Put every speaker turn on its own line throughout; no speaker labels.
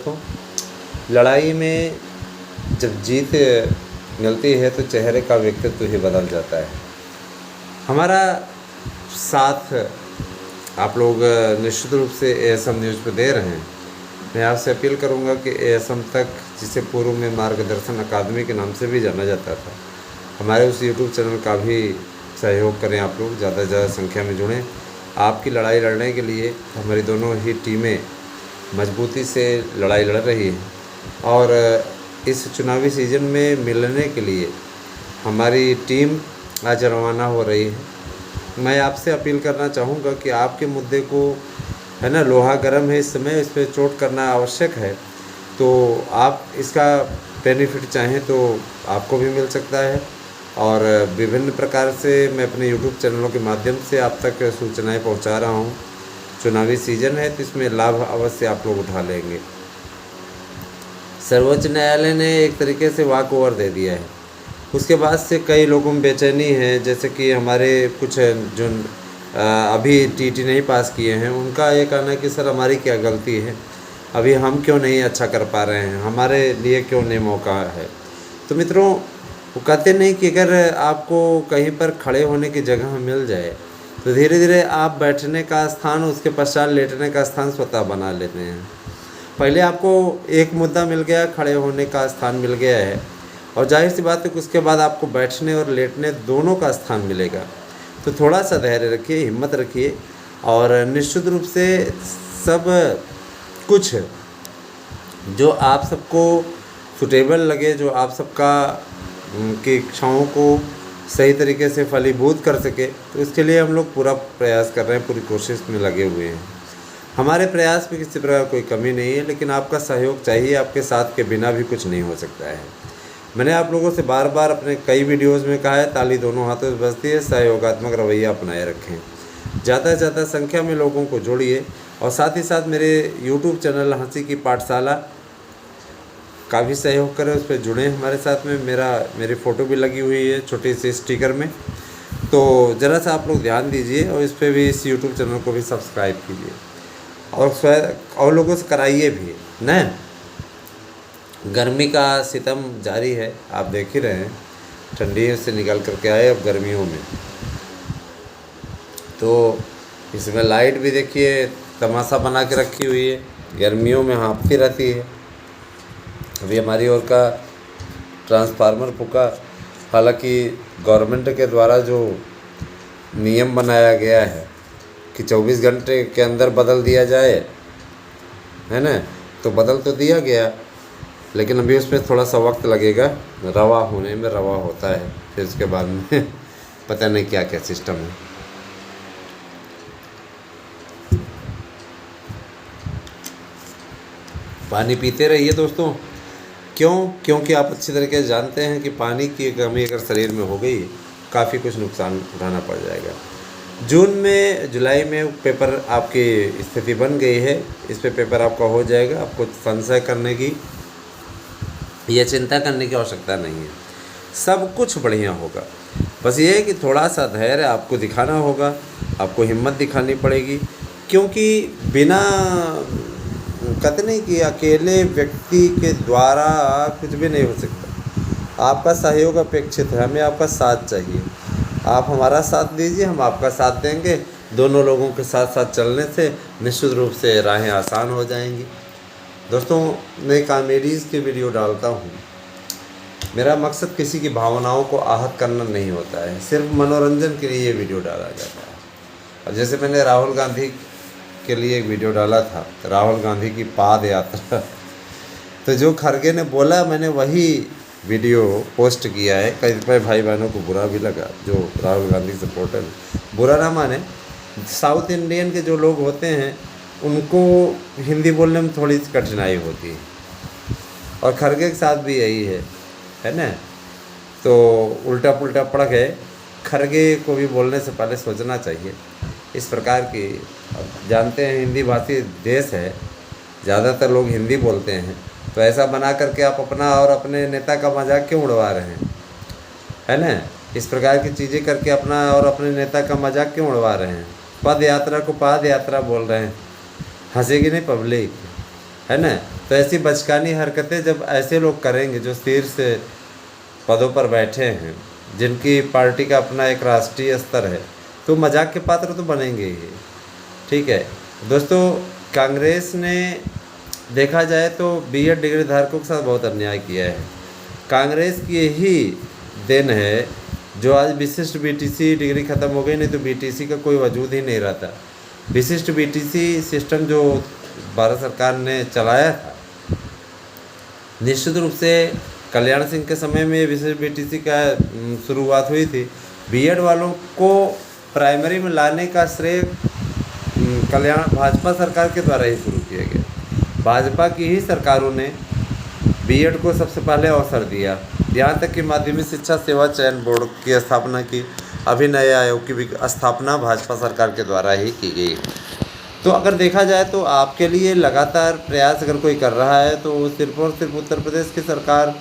दोस्तों, लड़ाई में जब जीत मिलती है तो चेहरे का व्यक्तित्व ही बदल जाता है। हमारा साथ आप लोग निश्चित रूप से ASM न्यूज़ पे दे रहे हैं। मैं आपसे अपील करूंगा कि ASM तक, जिसे पूर्व में मार्गदर्शन अकादमी के नाम से भी जाना जाता था, हमारे उस YouTube चैनल का भी सहयोग करें। आप लोग ज़्यादा से ज़्यादा संख्या में जुड़ें। आपकी लड़ाई लड़ने के लिए हमारी दोनों ही टीमें मजबूती से लड़ाई लड़ रही हैं और इस चुनावी सीज़न में मिलने के लिए हमारी टीम आज रवाना हो रही है। मैं आपसे अपील करना चाहूँगा कि आपके मुद्दे को, है ना, लोहा गर्म है इस समय, इस पर चोट करना आवश्यक है। तो आप इसका बेनिफिट चाहें तो आपको भी मिल सकता है और विभिन्न प्रकार से मैं अपने YouTube चैनलों के माध्यम से आप तक सूचनाएं पहुंचा रहा हूं। चुनावी सीज़न है तो इसमें लाभ अवश्य आप लोग उठा लेंगे। सर्वोच्च न्यायालय ने एक तरीके से वॉक ओवर दे दिया है। उसके बाद से कई लोगों में बेचैनी है, जैसे कि हमारे कुछ जो अभी TT नहीं पास किए हैं, उनका ये कहना है कि सर हमारी क्या गलती है, अभी हम क्यों नहीं अच्छा कर पा रहे हैं, हमारे लिए क्यों नहीं मौका है। तो मित्रों, वो कहते नहीं कि अगर आपको कहीं पर खड़े होने की जगह मिल जाए तो धीरे धीरे आप बैठने का स्थान, उसके पश्चात लेटने का स्थान स्वतः बना लेते हैं। पहले आपको एक मुद्दा मिल गया, खड़े होने का स्थान मिल गया है, और जाहिर सी बात है कि उसके बाद आपको बैठने और लेटने दोनों का स्थान मिलेगा। तो थोड़ा सा धैर्य रखिए, हिम्मत रखिए और निश्चित रूप से सब कुछ जो आप सबको सुटेबल लगे, जो आप सबका की इच्छाओं को सही तरीके से फलीभूत कर सके, तो इसके लिए हम लोग पूरा प्रयास कर रहे हैं, पूरी कोशिश में लगे हुए हैं। हमारे प्रयास में किसी प्रकार कोई कमी नहीं है, लेकिन आपका सहयोग चाहिए। आपके साथ के बिना भी कुछ नहीं हो सकता है। मैंने आप लोगों से बार बार अपने कई वीडियोस में कहा है, ताली दोनों हाथों से बजती है, सहयोगात्मक रवैया अपनाए रखें। ज़्यादा से ज़्यादा संख्या में लोगों को जोड़िए और साथ ही साथ मेरे YouTube चैनल हंसी की पाठशाला का भी सहयोग करें, उस पर जुड़ें हमारे साथ में। मेरी फ़ोटो भी लगी हुई है छोटी सी स्टिकर में, तो ज़रा सा आप लोग ध्यान दीजिए और इस पर भी, इस YouTube चैनल को भी सब्सक्राइब कीजिए और लोगों से कराइए भी न। गर्मी का सितम जारी है, आप देख ही रहे हैं, ठंडी से निकल करके आए अब गर्मियों में। तो इसमें लाइट भी देखिए तमाशा बना के रखी हुई है, गर्मियों में हाँफती रहती है। अभी हमारी ओर का ट्रांसफार्मर फूका, हालांकि गवर्नमेंट के द्वारा जो नियम बनाया गया है कि 24 घंटे के अंदर बदल दिया जाए, है ना, तो बदल तो दिया गया, लेकिन अभी उसमें थोड़ा सा वक्त लगेगा, रवा होने में रवा होता है, फिर उसके बाद में पता नहीं क्या क्या सिस्टम है। पानी पीते रहिए दोस्तों। क्योंकि आप अच्छी तरीके से जानते हैं कि पानी की कमी अगर शरीर में हो गई, काफ़ी कुछ नुकसान उठाना पड़ जाएगा। जुलाई में पेपर आपकी स्थिति बन गई है, इस पे पेपर आपका हो जाएगा। आपको संशय करने की या चिंता करने की आवश्यकता नहीं है, सब कुछ बढ़िया होगा। बस ये है कि थोड़ा सा धैर्य आपको दिखाना होगा, आपको हिम्मत दिखानी पड़ेगी, क्योंकि बिना, कहते नहीं कि अकेले व्यक्ति के द्वारा कुछ भी नहीं हो सकता। आपका सहयोग अपेक्षित है, हमें आपका साथ चाहिए। आप हमारा साथ दीजिए, हम आपका साथ देंगे। दोनों लोगों के साथ साथ चलने से निश्चित रूप से राहें आसान हो जाएंगी। दोस्तों, मैं कॉमेडीज़ के वीडियो डालता हूँ। मेरा मकसद किसी की भावनाओं को आहत करना नहीं होता है, सिर्फ मनोरंजन के लिए ये वीडियो डाला जाता है। अब जैसे मैंने राहुल गांधी के लिए एक वीडियो डाला था, राहुल गांधी की पाद यात्रा, तो जो खरगे ने बोला मैंने वही वीडियो पोस्ट किया है। कई भाई बहनों को बुरा भी लगा, जो राहुल गांधी सपोर्टर, बुरा ना माने। साउथ इंडियन के जो लोग होते हैं उनको हिंदी बोलने में थोड़ी सी कठिनाई होती है, और खरगे के साथ भी यही है ना। तो उल्टा पुल्टा पड़ गए, खरगे को भी बोलने से पहले सोचना चाहिए। इस प्रकार की, अब जानते हैं हिंदी भाषी देश है, ज़्यादातर लोग हिंदी बोलते हैं, तो ऐसा बना करके आप अपना और अपने नेता का मजाक क्यों उड़वा रहे हैं, है ना। इस प्रकार की चीज़ें करके अपना और अपने नेता का मजाक क्यों उड़वा रहे हैं। पद यात्रा को पाद यात्रा बोल रहे हैं, हंसेगी नहीं पब्लिक। है ना। तो ऐसी बचकानी हरकतें जब ऐसे लोग करेंगे जो शीर्ष पदों पर बैठे हैं, जिनकी पार्टी का अपना एक राष्ट्रीय स्तर है, तो मजाक के पात्र तो बनेंगे ही। ठीक है दोस्तों, कांग्रेस ने देखा जाए तो बीएड डिग्री धारकों के साथ बहुत अन्याय किया है। कांग्रेस की यही देन है जो आज विशिष्ट बीटीसी डिग्री ख़त्म हो गई, नहीं तो बीटीसी का कोई वजूद ही नहीं रहता। विशिष्ट बीटीसी सिस्टम जो भारत सरकार ने चलाया था, निश्चित रूप से कल्याण सिंह के समय में विशिष्ट बीटीसी का शुरुआत हुई थी। बीएड वालों को प्राइमरी में लाने का श्रेय कल्याण भाजपा सरकार के द्वारा ही शुरू किया गया। भाजपा की ही सरकारों ने बीएड को सबसे पहले अवसर दिया, यहाँ तक कि माध्यमिक शिक्षा सेवा चयन बोर्ड की स्थापना की, अभिनय आयोग की भी स्थापना भाजपा सरकार के द्वारा ही की गई। तो अगर देखा जाए तो आपके लिए लगातार प्रयास अगर कोई कर रहा है तो सिर्फ और सिर्फ उत्तर प्रदेश की सरकार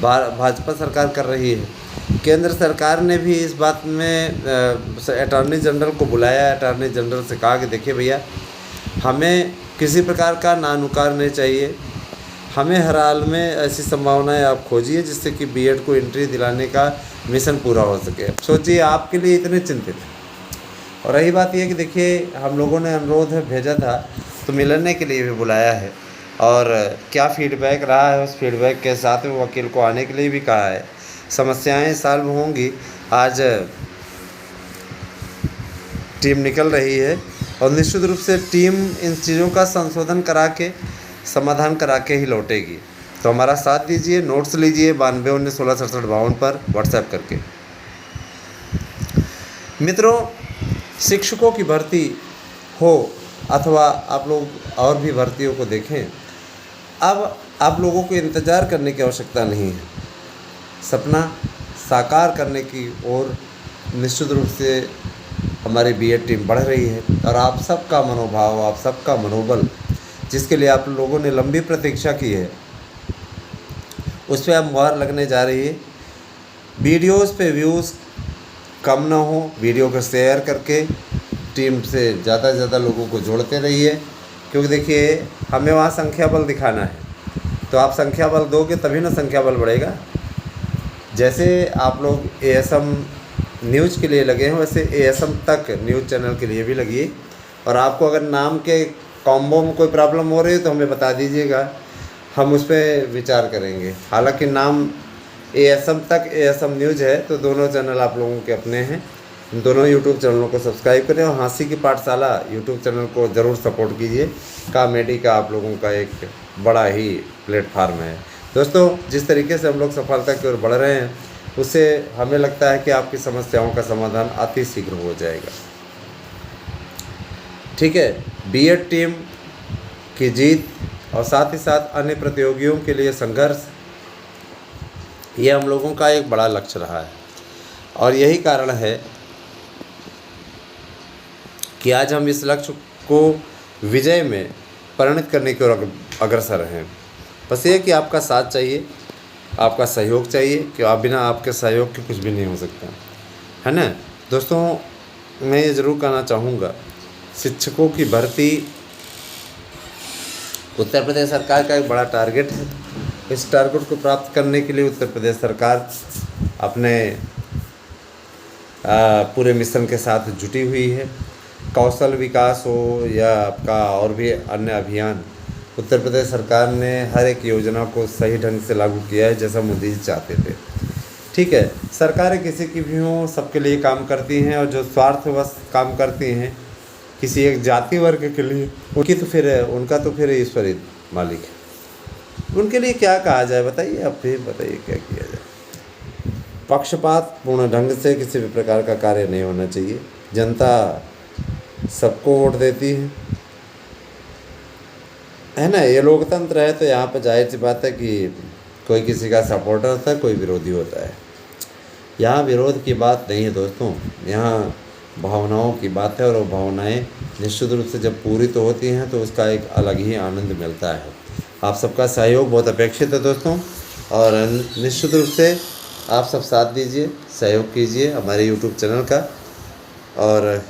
भाजपा सरकार कर रही है। केंद्र सरकार ने भी इस बात में अटॉर्नी जनरल को बुलाया। अटॉर्नी जनरल से कहा कि देखिए भैया, हमें किसी प्रकार का नानुकार नहीं चाहिए, हमें हर हाल में ऐसी संभावनाएं आप खोजिए जिससे कि बीएड को एंट्री दिलाने का मिशन पूरा हो सके। सोचिए, आपके लिए इतने चिंतित। और रही बात यह कि देखिए, हम लोगों ने अनुरोध भेजा था तो मिलने के लिए भी बुलाया है, और क्या फीडबैक रहा है उस फीडबैक के साथ में वकील को आने के लिए भी कहा है। समस्याएं सॉल्व होंगी। आज टीम निकल रही है और निश्चित रूप से टीम इन चीज़ों का संशोधन करा के समाधान करा के ही लौटेगी। तो हमारा साथ दीजिए, नोट्स लीजिए 9219166752 पर व्हाट्सएप करके। मित्रों, शिक्षकों की भर्ती हो अथवा आप लोग और भी भर्तियों को देखें, अब आप लोगों को इंतज़ार करने की आवश्यकता नहीं है। सपना साकार करने की ओर निश्चित रूप से हमारी बीएड टीम बढ़ रही है, और आप सबका मनोभाव, आप सबका मनोबल, जिसके लिए आप लोगों ने लंबी प्रतीक्षा की है, उस पर अब मुहर लगने जा रही है। वीडियोस पे व्यूज़ कम ना हो, वीडियो को शेयर करके टीम से ज़्यादा से ज़्यादा लोगों को जोड़ते रहिए, क्योंकि देखिए, हमें वहाँ संख्या बल दिखाना है। तो आप संख्या बल दोगे तभी ना संख्या बल बढ़ेगा। जैसे आप लोग एएसएम न्यूज़ के लिए लगे हैं, वैसे एएसएम तक न्यूज़ चैनल के लिए भी लगिए। और आपको अगर नाम के कॉम्बो में कोई प्रॉब्लम हो रही है तो हमें बता दीजिएगा, हम उस पर विचार करेंगे। हालांकि नाम एएसएम तक एएसएम न्यूज़ है, तो दोनों चैनल आप लोगों के अपने हैं। दोनों यूट्यूब चैनलों को सब्सक्राइब करें, और हंसी की पाठशाला यूट्यूब चैनल को ज़रूर सपोर्ट कीजिए। कॉमेडी का आप लोगों का एक बड़ा ही प्लेटफार्म है। दोस्तों, जिस तरीके से हम लोग सफलता की ओर बढ़ रहे हैं, उससे हमें लगता है कि आपकी समस्याओं का समाधान अति शीघ्र हो जाएगा। ठीक है, बीएड टीम की जीत और साथ ही साथ अन्य प्रतियोगियों के लिए संघर्ष, ये हम लोगों का एक बड़ा लक्ष्य रहा है, और यही कारण है कि आज हम इस लक्ष्य को विजय में परिणत करने की ओर अग्रसर हैं। बस ये कि आपका साथ चाहिए, आपका सहयोग चाहिए, कि आप बिना आपके सहयोग के कुछ भी नहीं हो सकता, है ना। दोस्तों, मैं ये ज़रूर कहना चाहूँगा, शिक्षकों की भर्ती उत्तर प्रदेश सरकार का एक बड़ा टारगेट है। इस टारगेट को प्राप्त करने के लिए उत्तर प्रदेश सरकार अपने पूरे मिशन के साथ जुटी हुई है। कौशल विकास हो या आपका और भी अन्य अभियान, उत्तर प्रदेश सरकार ने हर एक योजना को सही ढंग से लागू किया है, जैसा मोदी जी चाहते थे। ठीक है, सरकारें किसी की भी हों, सबके लिए काम करती हैं, और जो स्वार्थवश काम करती हैं किसी एक जाति वर्ग के लिए, उनका तो फिर ईश्वर ही मालिक है। उनके लिए क्या कहा जाए, बताइए आप, फिर बताइए क्या किया जाए। पक्षपात पूर्ण ढंग से किसी भी प्रकार का कार्य नहीं होना चाहिए। जनता सबको वोट देती है ना। ये लोकतंत्र है, तो यहाँ पर जाहिर सी बात है कि कोई किसी का सपोर्टर होता है, कोई विरोधी होता है। यहाँ विरोध की बात नहीं है दोस्तों, यहाँ भावनाओं की बात है, और वो भावनाएं निश्चित रूप से जब पूरी तो होती हैं तो उसका एक अलग ही आनंद मिलता है। आप सबका सहयोग बहुत अपेक्षित है दोस्तों, और निश्चित रूप से आप सब साथ दीजिए, सहयोग कीजिए हमारे यूट्यूब चैनल का, और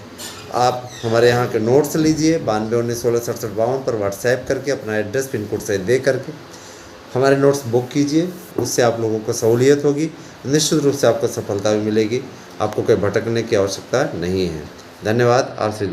आप हमारे यहाँ के नोट्स लीजिए 9219166752 पर व्हाट्सएप करके अपना एड्रेस पिन कोड सहित दे करके हमारे नोट्स बुक कीजिए। उससे आप लोगों को सहूलियत होगी, निश्चित रूप से आपको सफलता भी मिलेगी, आपको कोई भटकने की आवश्यकता नहीं है। धन्यवाद। आप से